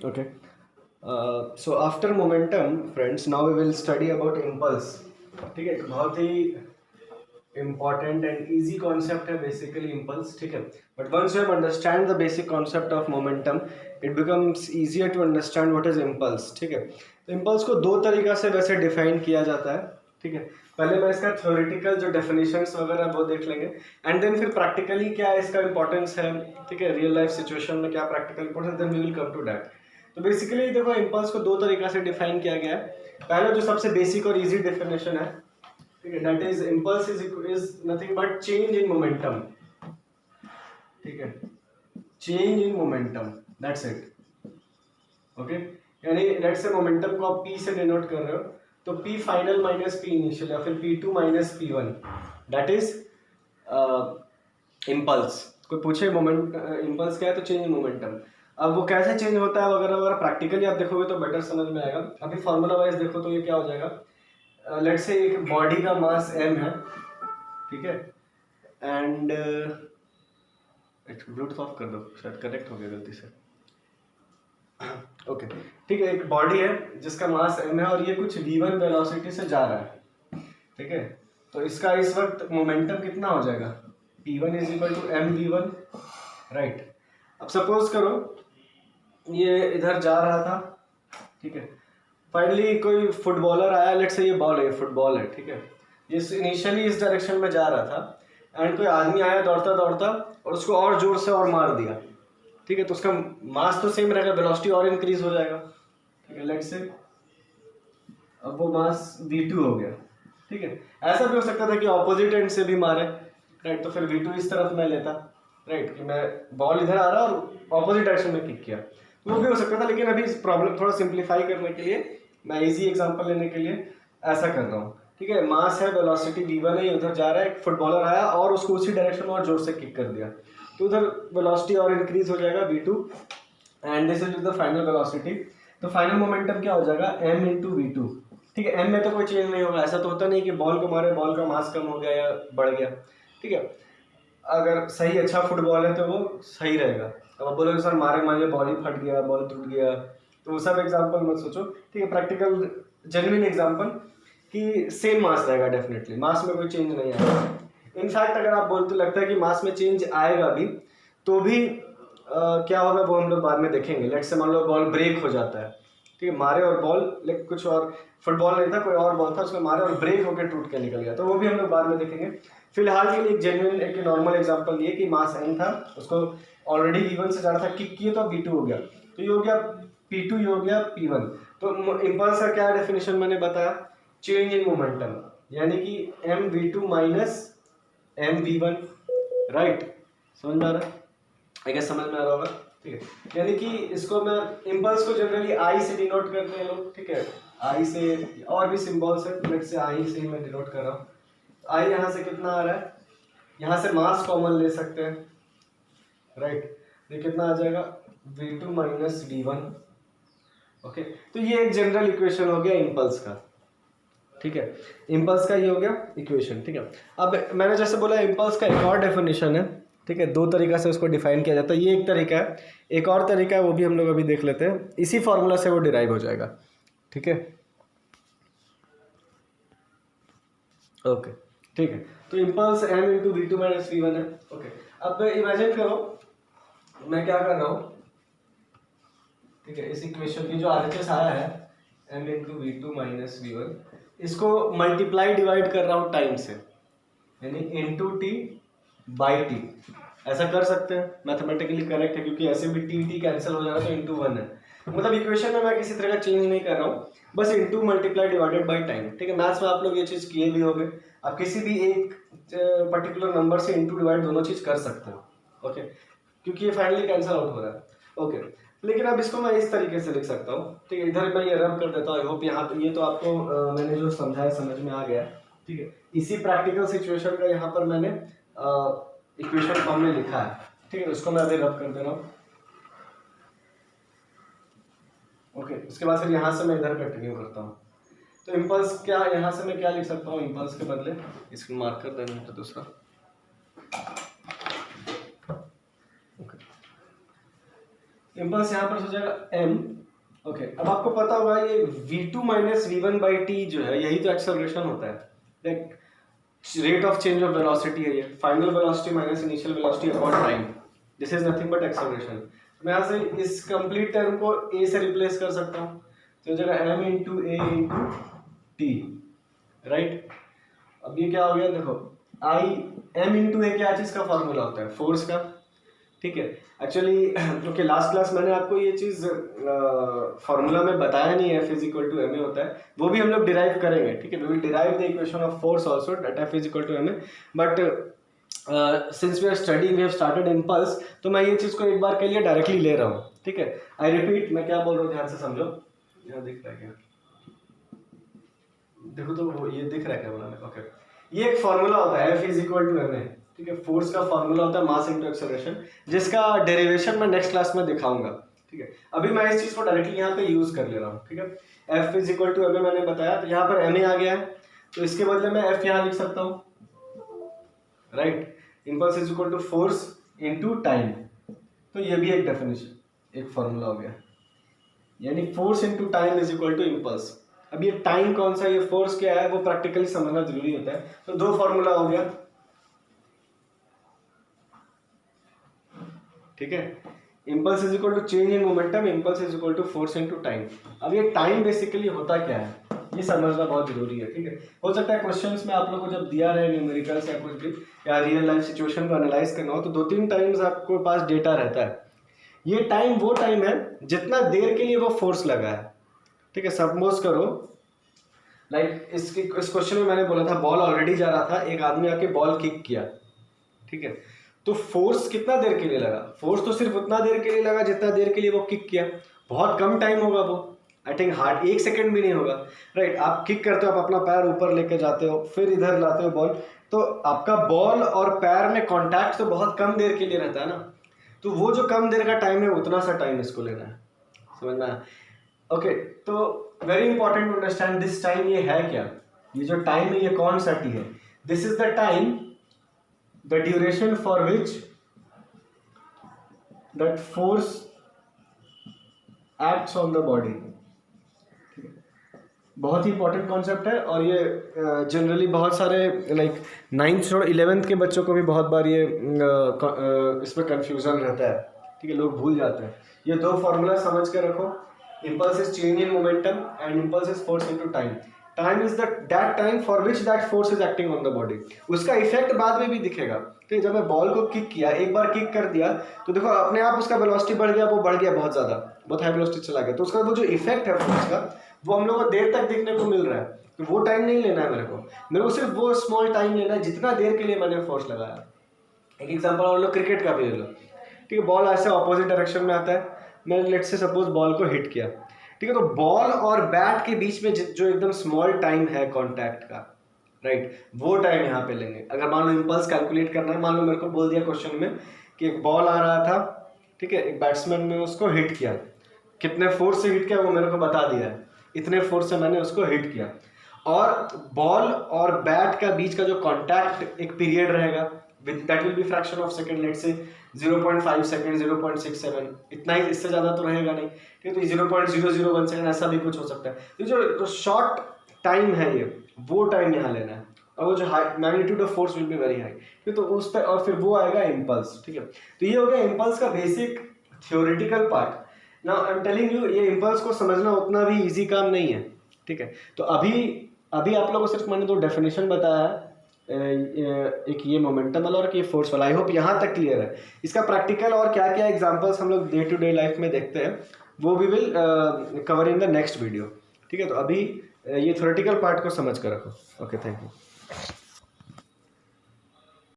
Okay. So after momentum, friends, now we will study about impulse. ठीक है, बहुत ही important and easy concept है basically impulse. ठीक है, but once you have understand the basic concept of momentum, it becomes easier to understand what is impulse. ठीक है, तो impulse को दो तरीका से वैसे define किया जाता है. ठीक है, पहले मैं इसका थ्योरेटिकल जो डेफिनेशंस वगैरह वो देख लेंगे एंड देन फिर प्रैक्टिकली क्या इसका इंपॉर्टेंस है. ठीक है, रियल लाइफ सिचुएशन में क्या practical importance, then we will come to that. तो बेसिकली देखो इम्पल्स को दो तरीका से डिफाइन किया गया है. पहला जो सबसे बेसिक और इजी डेफिनेशन है, ठीक है, that is impulse is nothing but change in momentum. ठीक है, change in momentum, that's it. Okay, यानी लेट्स से मोमेंटम को आप p से डिनोट कर रहे हो तो p final minus p initial या फिर p2 minus p1, that is impulse. कोई पूछे मोमेंट इम्पल्स क्या है तो चेंज इन मोमेंटम. अब वो कैसे चेंज होता है वगैरह वगैरह प्रैक्टिकली आप देखोगे तो बेटर समझ में आएगा. अभी फॉर्मूला वाइज देखो तो ये क्या हो जाएगा. लेट्स से एक बॉडी का मास m है. ठीक है, एंड ब्लूटूथ ऑफ कर दो, शायद कनेक्ट हो गया गलती से. ओके, ठीक है, एक बॉडी है जिसका मास m है और ये कुछ v1 वेलोसिटी से जा रहा है. ठीक है, तो इसका इस वक्त मोमेंटम कितना हो जाएगा, p1 is equal to m v1, right. अब सपोज करो ये इधर जा रहा था. ठीक है, फाइनली कोई फुटबॉलर आया, लेट्स से ये बॉल है, फुटबॉल है. ठीक है, ये इनिशियली इस डायरेक्शन में जा रहा था एंड कोई आदमी आया दौड़ता दौड़ता और उसको और जोर से और मार दिया. ठीक है, तो उसका मास तो सेम रहेगा, वेलोसिटी और इंक्रीज हो जाएगा. ठीक है, लेट्स से अब वो मास v2 हो गया. ठीक है, ऐसा भी हो सकता था कि ऑपोजिट एंड से भी मारे, राइट. तो फिर v2 इस तरफ मैं लेता, राइट, कि मैं बॉल इधर आ रहा और ऑपोजिट डायरेक्शन में किक किया, तो वो भी हो सकता था. लेकिन अभी इस प्रॉब्लम थोड़ा सिंप्लीफाई करने के लिए, मैं इजी एग्जांपल लेने के लिए ऐसा कर रहा हूँ. ठीक है, मास है, वेलोसिटी v1 है, उधर जा रहा है, एक फुटबॉलर आया और उसको उसी डायरेक्शन में और जोर से किक कर दिया, तो उधर वेलोसिटी और इंक्रीज हो जाएगा v2 and this is the final velocity. तो फाइनल मोमेंटम क्या हो जाएगा, m इंटू v2. ठीक है, m में तो कोई चेंज नहीं होगा. ऐसा तो होता नहीं कि बॉल को मारे बॉल का मास कम हो गया या बढ़ गया. ठीक है, अगर सही अच्छा फुटबॉल है तो वो सही रहेगा. अब आप बोलोगे सर मारे मारे बॉल ही फट गया, बॉल टूट गया, तो वो सब एग्जाम्पल मत सोचो. ठीक है, प्रैक्टिकल जेन्युइन एग्जाम्पल कि सेम मास रहेगा, डेफिनेटली मास में कोई चेंज नहीं आएगा. इनफैक्ट अगर आप बोलते लगता है कि मास में चेंज आएगा भी तो भी क्या होगा वो हम लोग बाद में देखेंगे. लेट्स से मान लो बॉल ब्रेक हो जाता है. ठीक है, मारे और बॉल लाइक कुछ और फुटबॉल नहीं था, कोई और बॉल था, उसमें मारे और ब्रेक होकर टूट के निकल गया, तो वो भी हम लोग बाद में देखेंगे. फिलहाल के लिए एक जेन्युइन एक नॉर्मल एग्जांपल ये कि मास m था, उसको ऑलरेडी v1 से जा रहा था, किक किए तो v2 हो गया, तो ये हो गया p2, ये हो गया p1. तो इम्पल्स का क्या डेफिनेशन मैंने बताया, चेंज इन मोमेंटम, यानी कि m v2 minus m v1, right. समझ में आ रहा है, आई गेस समझ में आ रहा होगा. ठीक है, यानी कि इसको मैं इम्पल्स को जनरली आई से डिनोट करते हैं लोग. ठीक है, आई से और भी सिंबल्स है, लेट्स से आई से मैं डिनोट कर रहा हूँ. आई यहाँ से कितना आ रहा है, यहाँ से मास कॉमन ले सकते हैं, राइट. ये कितना आ जाएगा, v2 माइनस v1. ओके, तो ये एक जनरल इक्वेशन हो गया इम्पल्स का. ठीक है, इम्पल्स का ये हो गया इक्वेशन. ठीक है, अब मैंने जैसे बोला इम्पल्स का एक और डेफिनेशन है. ठीक है, दो तरीका से उसको डिफाइन किया जाता है, ये एक तरीका है. एक और तरीका है वो भी हम लोग अभी देख लेते हैं, इसी फॉर्मूला से वो डिराइव हो जाएगा. ठीक है, ओके, ठीक है. तो impulse m into v2 minus v1 है. ओके, अब इमेजिन करो मैं क्या कर रहा हूँ. ठीक है, इस इक्वेशन की जो RHS आया है m into v2 minus v1, इसको मल्टीप्लाई डिवाइड कर रहा हूँ टाइम से, यानी इंटू टी बाई टी. ऐसा कर सकते हैं, मैथमेटिकली करेक्ट है, क्योंकि ऐसे भी टी टी कैंसिल हो जाएगा तो इंटू 1 है. मतलब इक्वेशन में मैं किसी तरह का चेंज नहीं कर रहा हूँ, बस into multiply divided by time. ठीक है, मैथ्स में आप लोग ये चीज़ किए भी होंगे, आप किसी भी एक पर्टिकुलर नंबर से इंटू डिवाइड दोनों चीज़ कर सकते हो. ओके, क्योंकि ये फाइनली कैंसिल आउट हो रहा है. ओके, लेकिन अब इसको मैं इस तरीके से लिख सकता हूँ. ठीक है, इधर मैं ये रब कर देता हूँ. आई होप यहाँ पे ये तो आपको मैंने जो समझाया समझ में आ गया. ठीक है, इसी प्रैक्टिकल सिचुएशन का यहाँ पर मैंने इक्वेशन फॉर्म में लिखा है. ठीक है, उसको मैं अभी रब कर दे रहा हूँ. ओके, उसके बाद फिर यहाँ से मैं इधर कंटिन्यू करता हूँ. तो इम्पल्स क्या, यहाँ से मैं क्या लिख सकता हूँ इम्पल्स के बदले, इसको मार्कर देना है दूसरा. ओके, इम्पल्स यहाँ पर हो जाएगा m। ओके, अब आपको पता होगा ये v2 माइनस v1/t जो है यही तो एक्सेलरेशन होता है, like rate of change of velocity है ये, final velocity minus initial velocity upon time, this is nothing but acceleration. मैं यहाँ से इस कंप्लीट टर्म को a से रिप्लेस कर सकता हूँ, तो हो जाएगा m into a into T, right. अब ये क्या हो गया, देखो m इंटू ए क्या चीज़ का फॉर्मूला होता है, फोर्स का, ठीक है। एक्चुअली क्योंकि लास्ट क्लास मैंने आपको ये चीज़ फार्मूला में बताया नहीं है, F equal to m a होता है, वो भी हम लोग डिराइव करेंगे, ठीक है। We will derive the equation of force also that F equal to m a, but since we are studying we have started impulse, तो मैं ये चीज़ को एक बार के लिए डायरेक्टली ले रहा हूँ, ठीक है। आई रिपीट, मैं क्या बोल रहा हूँ ध्यान से समझो, यहाँ दिख रहा है क्या, देखो तो वो ये दिख रहा है क्या बोला, ओके। ये एक फॉर्मूला होता है F equal to m a, ठीक है। फोर्स का फॉर्मूला होता है मास इनटू एक्सेलरेशन, जिसका डेरिवेशन मैं नेक्स्ट क्लास में दिखाऊंगा, ठीक है। अभी मैं इस चीज को डायरेक्टली यहाँ पे यूज कर ले रहा हूँ, ठीक है। F equal to m a मैंने बताया, तो यहाँ पर ma आ गया है, तो इसके बदले में F यहाँ लिख सकता हूँ, right. Impulse is equal to force into time, तो ये भी एक डेफिनेशन, एक फॉर्मूला हो गया, यानी force into time is equal to impulse. अब ये टाइम कौन सा, ये फोर्स क्या है, वो प्रैक्टिकली समझना जरूरी होता है। तो दो फॉर्मूला हो गया, ठीक है। Impulse is equal to change in momentum, impulse is equal to force into time. अब ये टाइम बेसिकली होता क्या है, ये समझना बहुत जरूरी है, ठीक है। हो सकता है क्वेश्चंस में आप लोग को जब दिया रहे न्यूमेरिकल्स या कुछ भी, या रियल लाइफ सिचुएशन को एनालाइज करना हो, तो 2-3 टाइम्स आपको पास डेटा रहता है। ये टाइम वो टाइम है जितना देर के लिए वो फोर्स लगा है, ठीक है। सपोज करो लाइक इस क्वेश्चन में मैंने बोला था बॉल ऑलरेडी जा रहा था, एक आदमी आके बॉल किक किया, ठीक है। तो फोर्स कितना देर के लिए लगा, फोर्स तो सिर्फ उतना देर के लिए लगा जितना देर के लिए वो किक किया, बहुत कम टाइम होगा वो, आई थिंक हार्ड 1 सेकंड भी नहीं होगा, राइट। आप किक करते हो, आप अपना पैर ऊपर लेके जाते हो, फिर इधर लाते हो बॉल, तो आपका बॉल और पैर में कॉन्टैक्ट तो बहुत कम देर के लिए रहता है ना, तो वो जो कम देर का टाइम है उतना सा टाइम इसको लेना है, समझना है, ओके। तो very important to understand this time, ये है क्या, ये जो टाइम है ये कौन सा टी है, this is the time, the duration for which that force acts on the body, बहुत ही इंपॉर्टेंट कॉन्सेप्ट है। और ये जनरली बहुत सारे लाइक 9th और 11th के बच्चों को भी बहुत बार ये इसमें कंफ्यूजन रहता है, ठीक है, लोग भूल जाते हैं। ये दो फॉर्मूला समझ के रखो, impulse is change in momentum and impulse is force into time. Time is that time for which that force is acting on the body, उसका इफेक्ट बाद में भी दिखेगा, ठीक। जब मैं बॉल को किक किया, एक बार किक कर दिया, तो देखो अपने आप उसका वेलोसिटी बढ़ गया, वो बढ़ गया बहुत ज़्यादा, बहुत हाई वेलोसिटी चला गया, तो उसका वो जो इफेक्ट है फोर्स का, वो हम लोग को देर तक देखने को मिल रहा है, तो वो टाइम नहीं लेना है मेरे को सिर्फ वो स्मॉल टाइम लेना है जितना देर के लिए मैंने फोर्स लगाया। एक एग्जाम्पल और लो, क्रिकेट का भी ले लो, ठीक है। बॉल ऐसे ऑपोजिट डायरेक्शन में आता है, मैं लेट से सपोज बॉल को हिट किया, ठीक है। तो बॉल और बैट के बीच में जो एकदम स्मॉल टाइम है कॉन्टैक्ट का, राइट, वो टाइम यहाँ पे लेंगे। अगर मान लो इम्पल्स कैलकुलेट करना है, मान लो मेरे को बोल दिया क्वेश्चन में कि एक बॉल आ रहा था, ठीक है, एक बैट्समैन ने उसको हिट किया, कितने फोर्स से हिट किया वो मेरे को बता दिया है, इतने फोर्स से मैंने उसको हिट किया, और बॉल और बैट का बीच का जो कॉन्टैक्ट एक पीरियड रहेगा, that will be fraction of second, let say 0.5 second, 0.67, इतना ही, इससे ज़्यादा तो रहेगा नहीं, ठीक है। तो 0.001 सेकंड ऐसा भी कुछ हो सकता है। तो जो शॉर्ट टाइम है ये, वो टाइम यहाँ लेना है, और वो जो high magnitude of force will be very high, ठीक है। तो उस पर और फिर वो आएगा इम्पल्स, ठीक है। तो ये हो गया इम्पल्स का basic theoretical part. Now I am telling you, ये इम्पल्स को समझना उतना भी ईजी काम नहीं है, ठीक है। तो अभी आप लोगों को सिर्फ मैंने 2 डेफिनेशन बताया है, एक ये मोमेंटम वाला और एक ये फोर्स वाला। आई होप यहाँ तक क्लियर है। इसका प्रैक्टिकल और क्या क्या एग्जांपल्स हम लोग डे टू डे लाइफ में देखते हैं, वो we will cover in the next video, ठीक है। तो अभी ये थ्योरेटिकल पार्ट को समझ कर रखो। Okay, thank you.